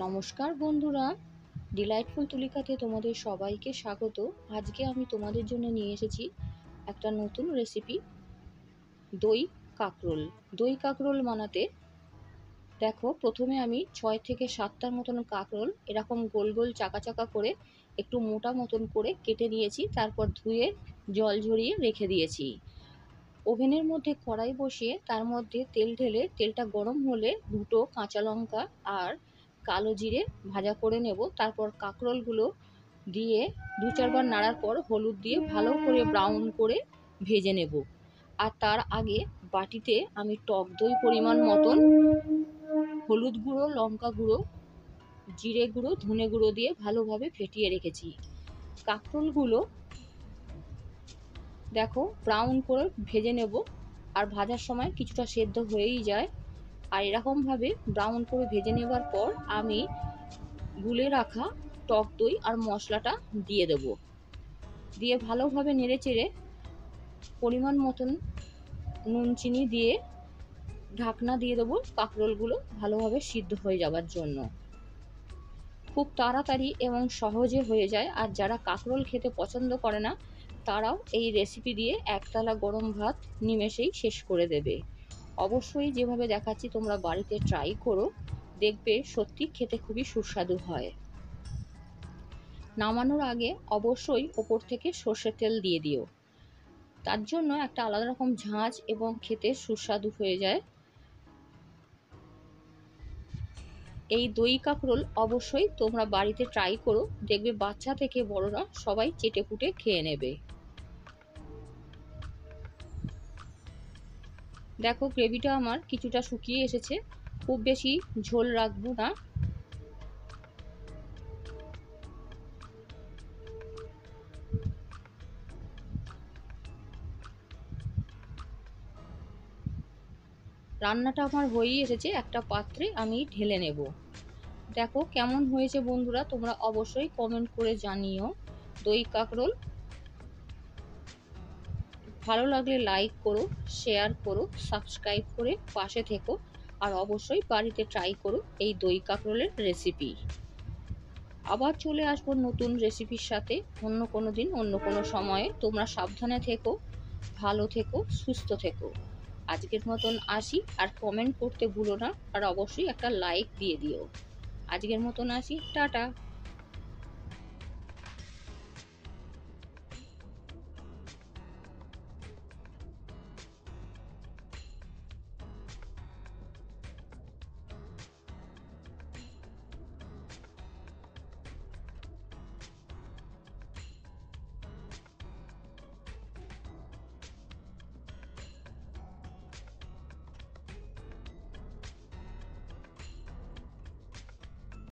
নমস্কার বন্ধুরা, ডিলাইটফুল তুলিকাতে তোমাদের সবাইকে স্বাগত। আজকে আমি তোমাদের জন্য নিয়ে এসেছি একটা নতুন রেসিপি, দই কাঁকরোল। দই কাঁকরোল বানাতে দেখো, প্রথমে আমি 6 থেকে 7টার মতন কাঁকরোল এরকম গোল গোল চাকা চাকা করে একটু মোটা মতন করে কেটে নিয়েছি। তারপর ধুয়ে জল ঝরিয়ে রেখে দিয়েছি। ওভেনের মধ্যে কড়াই বসিয়ে তার মধ্যে তেল ঢেলে তেলটা গরম হলে দুটো কাঁচা লঙ্কা আর কালো জিরে ভাজা করে নেব। তারপর কাঁকরোলগুলো দিয়ে 2-4 বার নাড়ার পর হলুদ দিয়ে ভালো করে ব্রাউন করে ভেজে নেব। আর তার আগে বাটিতে আমি টক দই পরিমাণ মতন হলুদ গুঁড়ো, লঙ্কা গুঁড়ো, জিরে গুঁড়ো, ধনে গুঁড়ো দিয়ে ভালোভাবে ফেটিয়ে রেখেছি। কাঁকরোলগুলো দেখো ব্রাউন করে ভেজে নেব। আর ভাজার সময় কিছুটা সেদ্ধ হয়েই যায়। আর এরকমভাবে ব্রাউন করে ভেজে নেবার পর আমি গুলে রাখা টক দই আর মশলাটা দিয়ে দেব। দিয়ে ভালোভাবে নেড়েচেড়ে পরিমাণ মতন নুন চিনি দিয়ে ঢাকনা দিয়ে দেবো কাঁকরোলগুলো ভালোভাবে সিদ্ধ হয়ে যাওয়ার জন্য। খুব তাড়াতাড়ি এবং সহজে হয়ে যায়। আর যারা কাঁকরোল খেতে পছন্দ করে না তারাও এই রেসিপি দিয়ে একতলা গরম ভাত নিমেষেই শেষ করে দেবে। অবশ্যই যেভাবে দেখাচ্ছি তোমরা বাড়িতে ট্রাই করো, দেখবে সত্যি খেতে খুবই সুস্বাদু হয়। নামানোর আগে অবশ্যই ওপর থেকে সর্ষের তেল দিয়ে দিও, তার জন্য একটা আলাদা রকম ঝাঁঝ এবং খেতে সুস্বাদু হয়ে যায়। এই দই কাঁকরোল অবশ্যই তোমরা বাড়িতে ট্রাই করো, দেখবে বাচ্চা থেকে বড়রা সবাই চেটেপুটে খেয়ে নেবে। দেখো গ্রেভিটা আমার কিছুটা শুকিয়ে এসেছে, খুব বেশি ঝোল রাখবো না। রান্নাটা আমার হয়েই এসেছে, একটা পাত্রে আমি ঢেলে নেব। দেখো কেমন হয়েছে বন্ধুরা, তোমরা অবশ্যই কমেন্ট করে জানিও। দই কাঁকরোল ভালো লাগলে লাইক করো, শেয়ার করো, সাবস্ক্রাইব করে পাশে থেকো। আর অবশ্যই বাড়িতে ট্রাই করো এই দই কাঁকরোলের রেসিপি। আবার চলে আসবো নতুন রেসিপির সাথে অন্য কোনো দিন, অন্য কোনো সময়ে। তোমরা সাবধানে থেকো, ভালো থেকো, সুস্থ থেকো। আজকের মতন আসি, আর কমেন্ট করতে ভুলো না, আর অবশ্যই একটা লাইক দিয়ে দিও। আজকের মতন আসি, টাটা।